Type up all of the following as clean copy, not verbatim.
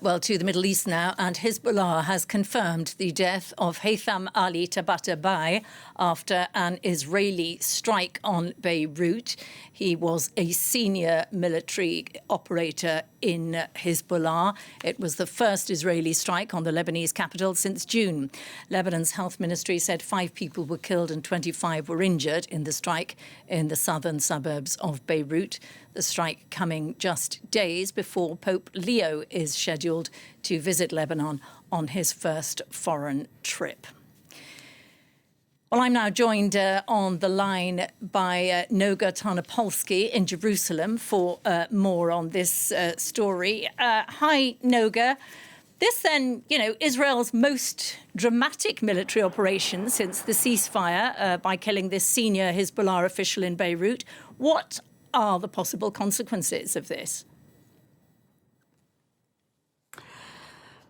Well, to the Middle East now, and Hezbollah has confirmed the death of Haytham Ali Tabatabai after an Israeli strike on Beirut. He was a senior military operator in Hezbollah. It was the first Israeli strike on the Lebanese capital since June. Lebanon's health ministry said 5 people were killed and 25 were injured in the strike in the southern suburbs of Beirut. The strike coming just days before Pope Leo is scheduled to visit Lebanon on his first foreign trip. Well, I'm now joined on the line by Noga Tarnopolsky in Jerusalem for more on this story. Hi, Noga. This then, Israel's most dramatic military operation since the ceasefire by killing this senior Hezbollah official in Beirut. What are the possible consequences of this?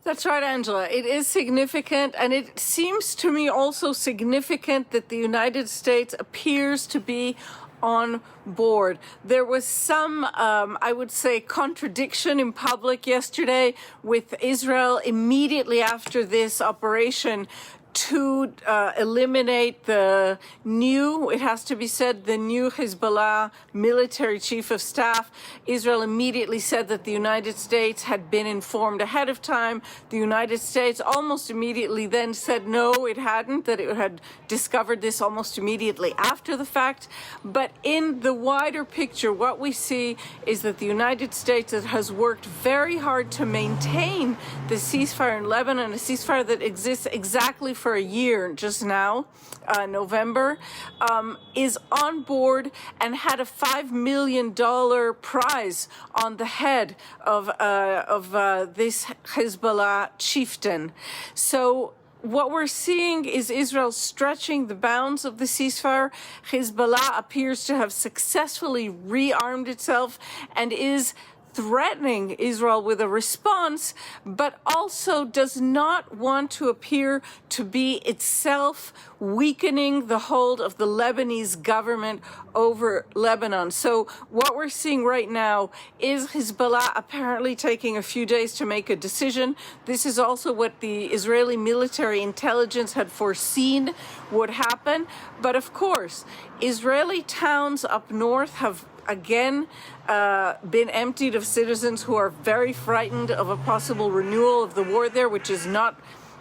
That's right, Angela. It is significant, and it seems to me also significant that the United States appears to be on board. There was some, I would say, contradiction in public yesterday with Israel immediately after this operation to eliminate the new, it has to be said, the new Hezbollah military chief of staff. Israel immediately said that the United States had been informed ahead of time. The United States almost immediately then said no, it hadn't, that it had discovered this almost immediately after the fact. But in the wider picture, what we see is that the United States has worked very hard to maintain the ceasefire in Lebanon, a ceasefire that exists exactly for a year just now, November, is on board and had a $5 million prize on the head of this Hezbollah chieftain. So what we're seeing is Israel stretching the bounds of the ceasefire. Hezbollah appears to have successfully rearmed itself and is threatening Israel with a response, but also does not want to appear to be itself weakening the hold of the Lebanese government over Lebanon. So what we're seeing right now is Hezbollah apparently taking a few days to make a decision. This is also what the Israeli military intelligence had foreseen would happen. But of course, Israeli towns up north have again been emptied of citizens who are very frightened of a possible renewal of the war there, which is not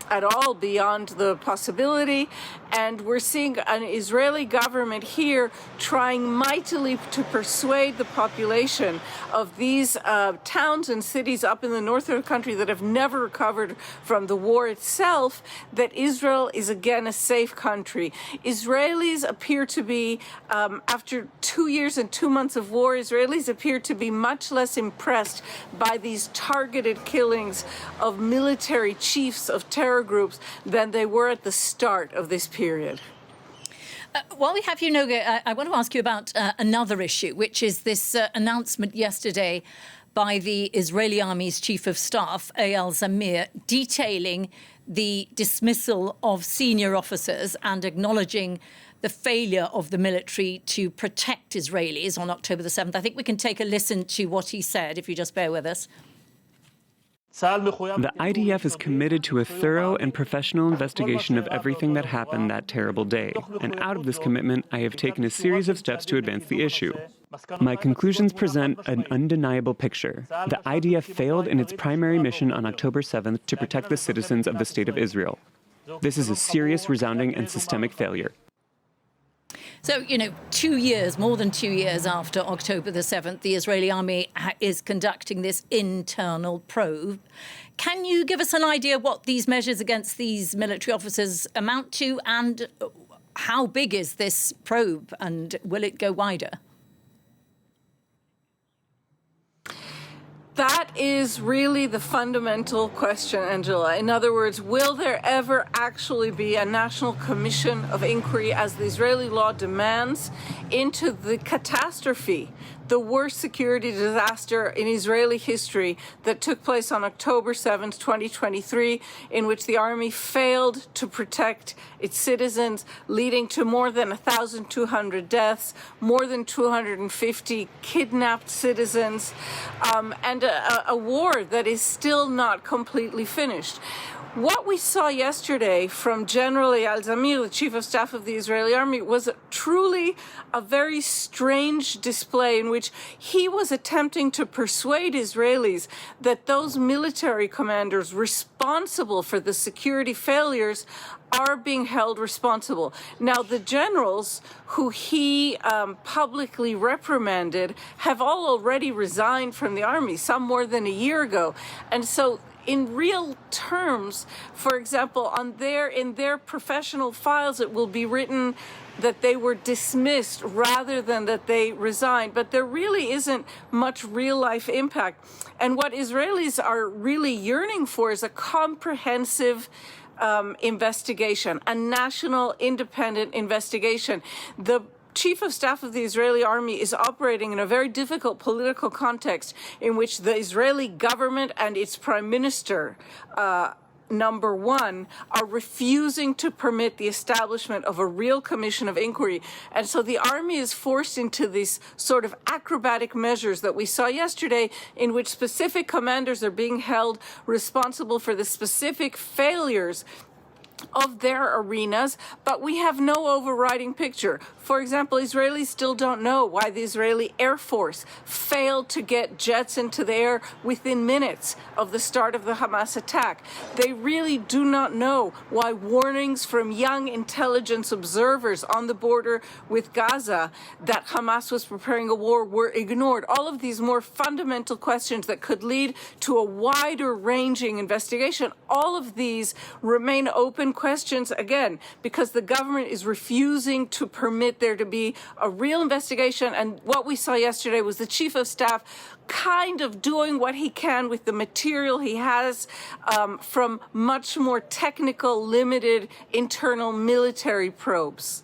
at all beyond the possibility. And we're seeing an Israeli government here trying mightily to persuade the population of these towns and cities up in the north of the country that have never recovered from the war itself, that Israel is again a safe country. Israelis appear to be, after 2 years and 2 months of war, Israelis appear to be much less impressed by these targeted killings of military chiefs of terror groups than they were at the start of this period. While we have you, Noga, I want to ask you about another issue, which is this announcement yesterday by the Israeli Army's Chief of Staff, Eyal Zamir, detailing the dismissal of senior officers and acknowledging the failure of the military to protect Israelis on October the 7th. I think we can take a listen to what he said, if you just bear with us. The IDF is committed to a thorough and professional investigation of everything that happened that terrible day, and out of this commitment, I have taken a series of steps to advance the issue. My conclusions present an undeniable picture. The IDF failed in its primary mission on October 7th to protect the citizens of the State of Israel. This is a serious, resounding, and systemic failure. So, 2 years, more than 2 years after October the 7th, the Israeli army is conducting this internal probe. Can you give us an idea what these measures against these military officers amount to, and how big is this probe, and will it go wider? That is really the fundamental question, Angela. In other words, will there ever actually be a national commission of inquiry, as the Israeli law demands, into the catastrophe the worst security disaster in Israeli history that took place on October 7th, 2023, in which the army failed to protect its citizens, leading to more than 1,200 deaths, more than 250 kidnapped citizens, and a war that is still not completely finished. What we saw yesterday from General Eyal Zamir, the Chief of Staff of the Israeli Army, was truly a very strange display in which he was attempting to persuade Israelis that those military commanders responsible for the security failures are being held responsible. Now, the generals who he publicly reprimanded have all already resigned from the army, some more than a year ago. And so in real terms, for example, in their professional files, it will be written that they were dismissed rather than that they resigned. But there really isn't much real-life impact. And what Israelis are really yearning for is a comprehensive investigation, a national independent investigation. The Chief of Staff of the Israeli Army is operating in a very difficult political context in which the Israeli government and its prime minister, number one, are refusing to permit the establishment of a real commission of inquiry. And so the army is forced into these sort of acrobatic measures that we saw yesterday, in which specific commanders are being held responsible for the specific failures of their arenas, but we have no overriding picture. For example, Israelis still don't know why the Israeli Air Force failed to get jets into the air within minutes of the start of the Hamas attack. They really do not know why warnings from young intelligence observers on the border with Gaza that Hamas was preparing a war were ignored. All of these more fundamental questions that could lead to a wider-ranging investigation, all of these remain open questions, again, because the government is refusing to permit there to be a real investigation. And what we saw yesterday was the Chief of Staff kind of doing what he can with the material he has from much more technical, limited internal military probes.